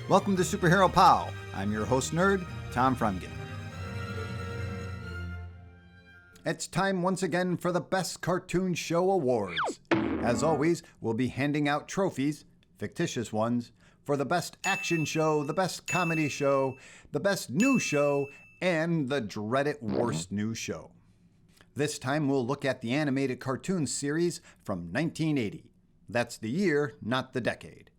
Welcome to Superhero Pow. I'm your host nerd, Tom Fremgen. It's time once again for the Best Cartoon Show Awards. As always, we'll be handing out trophies, fictitious ones, for the best action show, the best comedy show, the best new show, and the dreaded worst new show. This time we'll look at the animated cartoon series from 1980. That's the year, not the decade.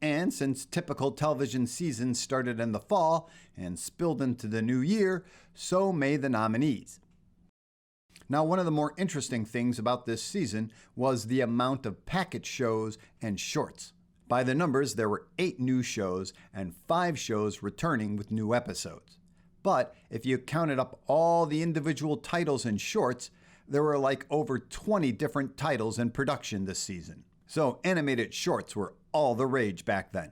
And since typical television seasons started in the fall and spilled into the new year, so may the nominees. Now, one of the more interesting things about this season was the amount of package shows and shorts. By the numbers, there were 8 new shows and 5 shows returning with new episodes. But if you counted up all the individual titles and shorts, there were like over 20 different titles in production this season. So animated shorts were all the rage back then.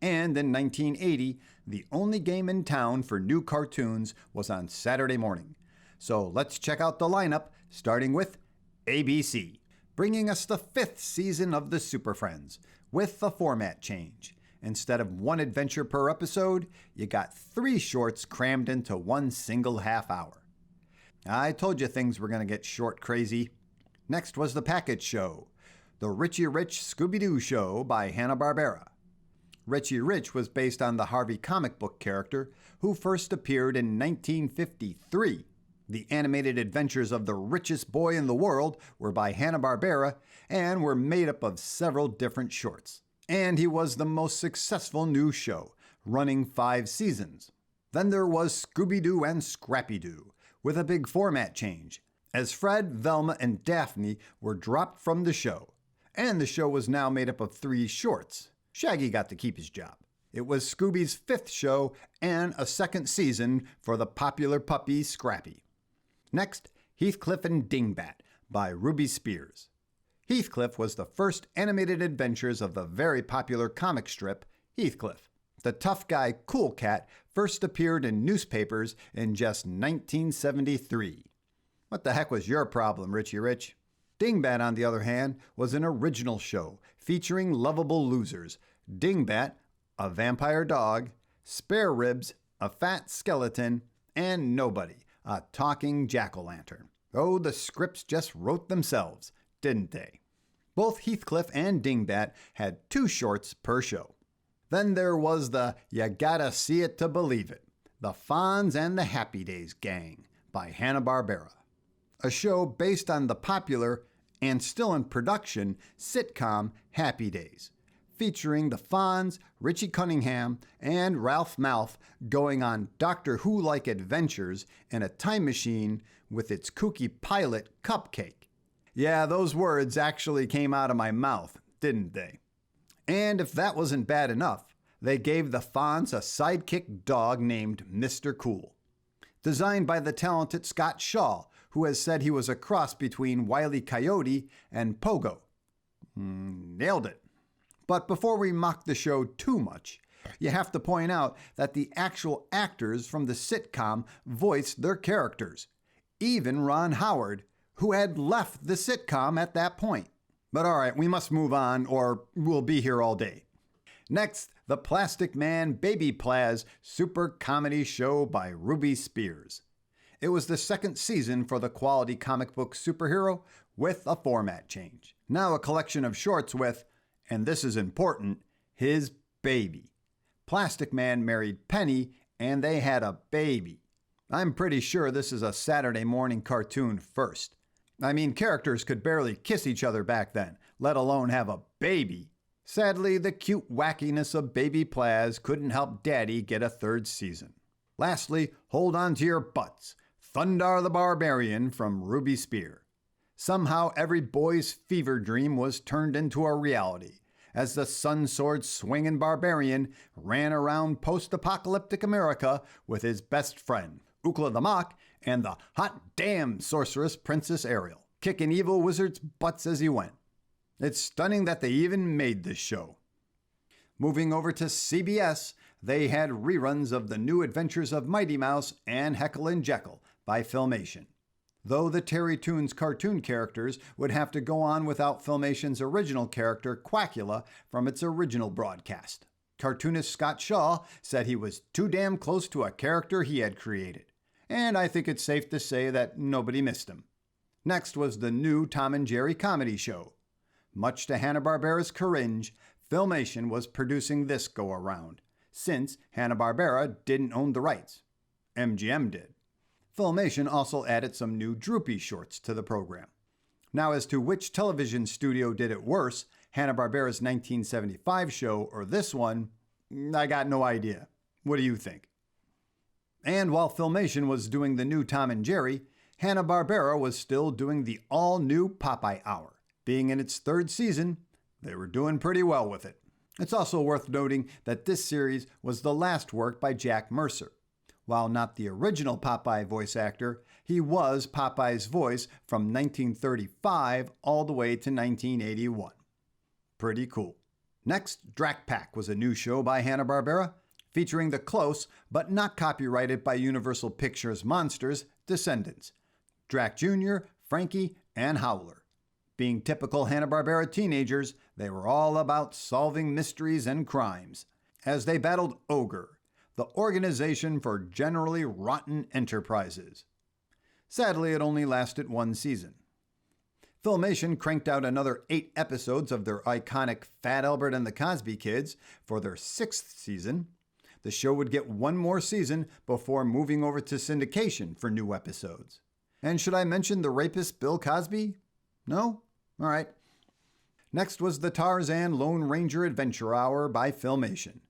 And in 1980, the only game in town for new cartoons was on Saturday morning. So let's check out the lineup, starting with ABC, bringing us the 5th season of the Super Friends, with a format change. Instead of 1 adventure per episode, you got 3 shorts crammed into 1 single half hour. I told you things were going to get short crazy. Next was the package show, the Richie Rich Scooby-Doo Show by Hanna-Barbera. Richie Rich was based on the Harvey comic book character who first appeared in 1953. The animated adventures of the richest boy in the world were by Hanna-Barbera and were made up of several different shorts. And he was the most successful new show, running 5 seasons. Then there was Scooby-Doo and Scrappy-Doo, with a big format change, as Fred, Velma, and Daphne were dropped from the show. And the show was now made up of 3 shorts. Shaggy got to keep his job. It was Scooby's 5th show and a 2nd season for the popular puppy Scrappy. Next, Heathcliff and Dingbat by Ruby Spears. Heathcliff was the first animated adventures of the very popular comic strip, Heathcliff. The tough guy Cool Cat first appeared in newspapers in just 1973. What the heck was your problem, Richie Rich? Dingbat, on the other hand, was an original show featuring lovable losers. Dingbat, a vampire dog, Spare Ribs, a fat skeleton, and Nobody, a talking jack-o'-lantern. Oh, the scripts just wrote themselves, didn't they? Both Heathcliff and Dingbat had 2 shorts per show. Then there was the You Gotta See It to Believe It, the Fonz and the Happy Days Gang by Hanna-Barbera, a show based on the popular and still in production sitcom Happy Days, featuring the Fonz, Richie Cunningham, and Ralph Malph going on Doctor Who-like adventures in a time machine with its kooky pilot, Cupcake. Yeah, those words actually came out of my mouth, didn't they? And if that wasn't bad enough, they gave the Fonz a sidekick dog named Mr. Cool. Designed by the talented Scott Shaw, who has said he was a cross between Wile E. Coyote and Pogo. Nailed it. But before we mock the show too much, you have to point out that the actual actors from the sitcom voiced their characters. Even Ron Howard, who had left the sitcom at that point. But all right, we must move on or we'll be here all day. Next, the Plastic Man Baby Plaz Super Comedy Show by Ruby Spears. It was the 2nd season for the quality comic book superhero with a format change. Now a collection of shorts with, and this is important, his baby. Plastic Man married Penny and they had a baby. I'm pretty sure this is a Saturday morning cartoon first. I mean, characters could barely kiss each other back then, let alone have a baby. Sadly, the cute wackiness of Baby Plaz couldn't help Daddy get a 3rd season. Lastly, hold on to your butts. Thundar the Barbarian from Ruby Spear. Somehow every boy's fever dream was turned into a reality, as the sun sword swinging barbarian ran around post-apocalyptic America with his best friend, Ukla the Mock, and the hot damn sorceress Princess Ariel, kicking evil wizards' butts as he went. It's stunning that they even made this show. Moving over to CBS, they had reruns of The New Adventures of Mighty Mouse and Heckle and Jekyll by Filmation. though the Terry Toons cartoon characters would have to go on without Filmation's original character, Quackula, from its original broadcast. Cartoonist Scott Shaw said he was too damn close to a character he had created. And I think it's safe to say that nobody missed him. Next was the new Tom and Jerry comedy show. Much to Hanna-Barbera's cringe, Filmation was producing this go-around, since Hanna-Barbera didn't own the rights. MGM did. Filmation also added some new Droopy shorts to the program. Now, as to which television studio did it worse, Hanna-Barbera's 1975 show or this one, I got no idea. What do you think? And while Filmation was doing the new Tom and Jerry, Hanna-Barbera was still doing the all-new Popeye Hour. Being in its third season, they were doing pretty well with it. It's also worth noting that this series was the last work by Jack Mercer. While not the original Popeye voice actor, he was Popeye's voice from 1935 all the way to 1981. Pretty cool. Next, Drak Pack was a new show by Hanna-Barbera, featuring the close, but not copyrighted by Universal Pictures monsters, Descendants, Drac Jr., Frankie, and Howler. Being typical Hanna-Barbera teenagers, they were all about solving mysteries and crimes, as they battled Ogre, the Organization for Generally Rotten Enterprises. Sadly, it only lasted one season. Filmation cranked out another 8 episodes of their iconic Fat Albert and the Cosby Kids for their 6th season. The show would get one more season before moving over to syndication for new episodes. And should I mention the rapist Bill Cosby? No? All right. Next was the Tarzan Lone Ranger Adventure Hour by Filmation.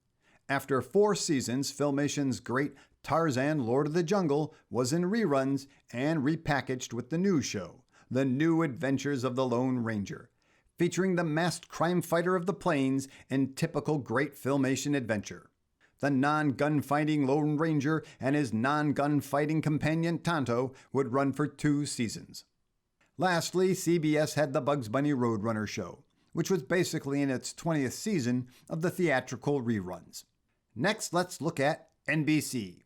After 4 seasons, Filmation's great Tarzan Lord of the Jungle was in reruns and repackaged with the new show, The New Adventures of the Lone Ranger, featuring the masked crime fighter of the plains in typical great Filmation adventure. The non-gun-fighting Lone Ranger and his non-gun-fighting companion Tonto would run for 2 seasons. Lastly, CBS had the Bugs Bunny Roadrunner show, which was basically in its 20th season of the theatrical reruns. Next, let's look at NBC,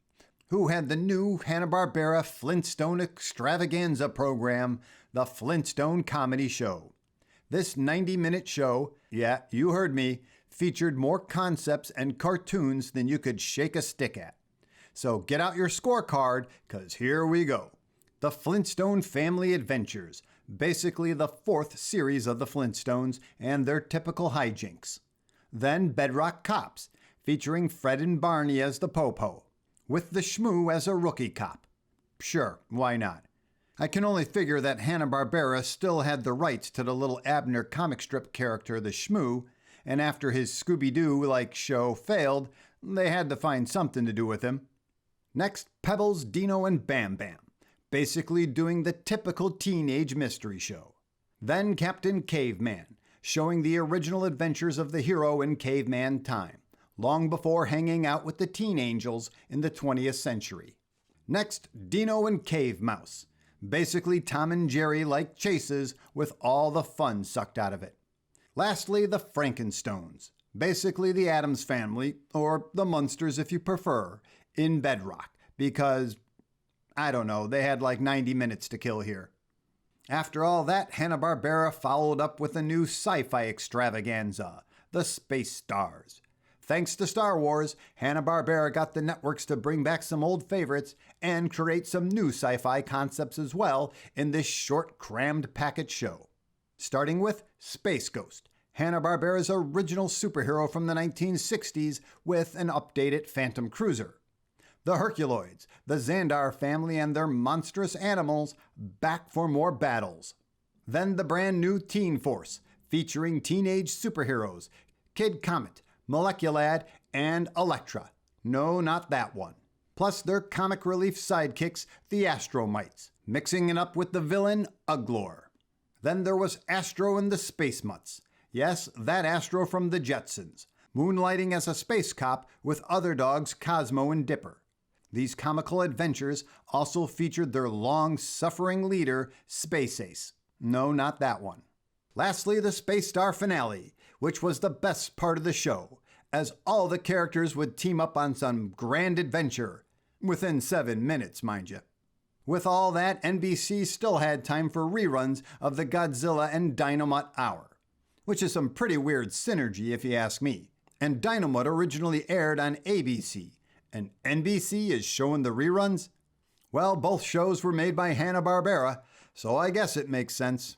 who had the new Hanna-Barbera Flintstone extravaganza program, The Flintstone Comedy Show. This 90-minute show, yeah, you heard me, featured more concepts and cartoons than you could shake a stick at. So get out your scorecard, 'cause here we go. The Flintstone Family Adventures, basically the 4th series of the Flintstones and their typical hijinks. Then Bedrock Cops, featuring Fred and Barney as the Popo, with the Shmoo as a rookie cop. Sure, why not? I can only figure that Hanna-Barbera still had the rights to the little Abner comic strip character, the Shmoo, and after his Scooby-Doo-like show failed, they had to find something to do with him. Next, Pebbles, Dino, and Bam Bam, basically doing the typical teenage mystery show. Then Captain Caveman, showing the original adventures of the hero in caveman time, long before hanging out with the teen angels in the 20th century. Next, Dino and Cave Mouse, basically Tom and Jerry like chases with all the fun sucked out of it. Lastly, the Frankenstones, basically the Addams Family, or the Munsters if you prefer, in Bedrock, because, I don't know, they had like 90 minutes to kill here. After all that, Hanna-Barbera followed up with a new sci-fi extravaganza, The Space Stars. Thanks to Star Wars, Hanna-Barbera got the networks to bring back some old favorites and create some new sci-fi concepts as well in this short, crammed package show. Starting with Space Ghost, Hanna-Barbera's original superhero from the 1960s with an updated Phantom Cruiser. The Herculoids, the Xandar family and their monstrous animals, back for more battles. Then the brand new Teen Force, featuring teenage superheroes, Kid Comet, Moleculad, and Elektra. No, not that one. Plus their comic relief sidekicks, the Astromites, mixing it up with the villain, Uglor. Then there was Astro and the Space Mutts. Yes, that Astro from the Jetsons, moonlighting as a space cop with other dogs Cosmo and Dipper. These comical adventures also featured their long-suffering leader, Space Ace. No, not that one. Lastly, the Space Star finale, which was the best part of the show, as all the characters would team up on some grand adventure, within 7 minutes, mind you. With all that, NBC still had time for reruns of the Godzilla and Dynamite Hour, which is some pretty weird synergy if you ask me. And Dynamite originally aired on ABC, and NBC is showing the reruns? Well, both shows were made by Hanna-Barbera, so I guess it makes sense.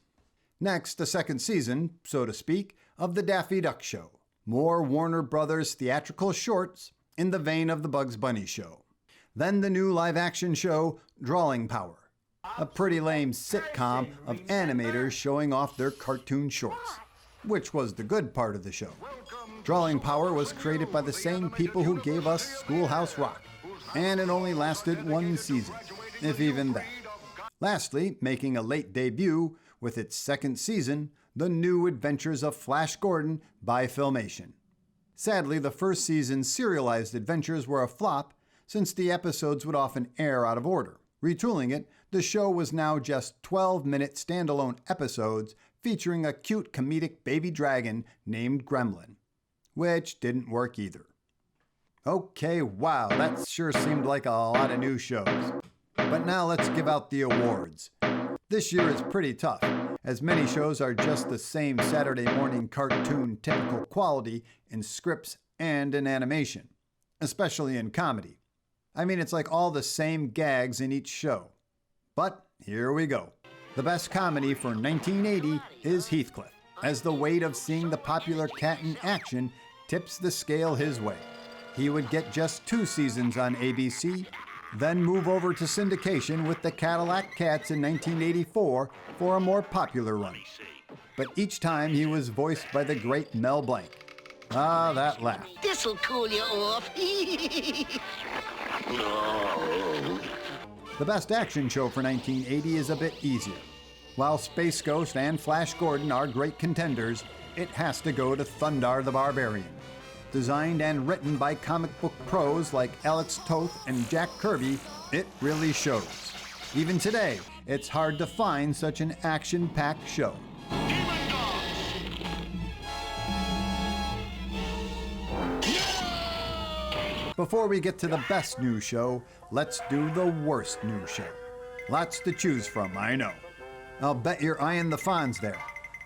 Next, the second season, so to speak, of The Daffy Duck Show. More Warner Brothers theatrical shorts in the vein of The Bugs Bunny Show. Then the new live-action show, Drawing Power. A pretty lame sitcom of animators showing off their cartoon shorts, which was the good part of the show. Drawing Power was created by the same people who gave us Schoolhouse Rock, and it only lasted one season, if even that. Lastly, making a late debut with its second season, The New Adventures of Flash Gordon by Filmation. Sadly, the first season's serialized adventures were a flop since the episodes would often air out of order. Retooling it, the show was now just 12-minute standalone episodes featuring a cute comedic baby dragon named Gremlin, which didn't work either. Okay, wow, that sure seemed like a lot of new shows. But now let's give out the awards. This year is pretty tough, as many shows are just the same Saturday morning cartoon typical quality in scripts and in animation, especially in comedy. I mean, it's like all the same gags in each show. But here we go. The best comedy for 1980 is Heathcliff, as the weight of seeing the popular cat in action tips the scale his way. He would get just 2 seasons on ABC, then move over to syndication with the Cadillac Cats in 1984 for a more popular run. But each time he was voiced by the great Mel Blanc. Ah, that laugh. This'll cool you off. The best action show for 1980 is a bit easier. While Space Ghost and Flash Gordon are great contenders, it has to go to Thundarr the Barbarian. Designed and written by comic book pros like Alex Toth and Jack Kirby, it really shows. Even today, it's hard to find such an action-packed show. Before we get to the best new show, let's do the worst new show. Lots to choose from, I know. I'll bet you're eyeing the Fonz there.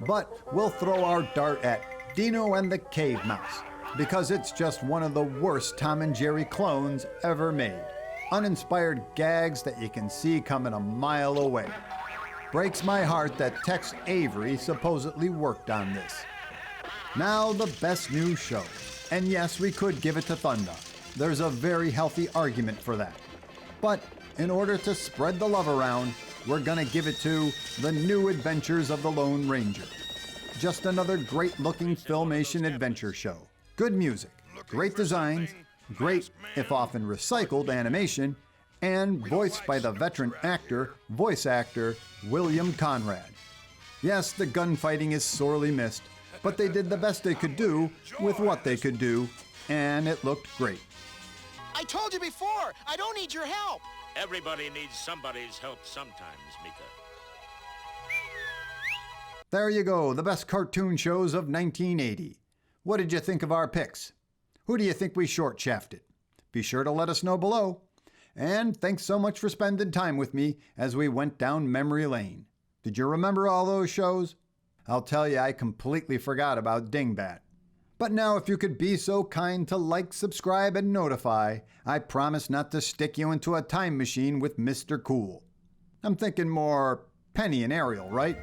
But we'll throw our dart at Dino and the Cave Mouse, because it's just one of the worst Tom and Jerry clones ever made. Uninspired gags that you can see coming a mile away. Breaks my heart that Tex Avery supposedly worked on this. Now the best new show. And yes, we could give it to Thundarr. There's a very healthy argument for that. But in order to spread the love around, we're gonna give it to The New Adventures of the Lone Ranger. Just another great-looking Filmation adventure show. Good music, great designs, great, if often recycled, animation, and voiced by the veteran voice actor, William Conrad. Yes, the gunfighting is sorely missed, but they did the best they could do with what they could do, and it looked great. I told you before, I don't need your help. Everybody needs somebody's help sometimes, Mika. There you go, the best cartoon shows of 1980. What did you think of our picks? Who do you think we short-shafted? Be sure to let us know below. And thanks so much for spending time with me as we went down memory lane. Did you remember all those shows? I'll tell you, I completely forgot about Dingbat. But now if you could be so kind to like, subscribe, and notify, I promise not to stick you into a time machine with Mr. Cool. I'm thinking more Penny and Ariel, right?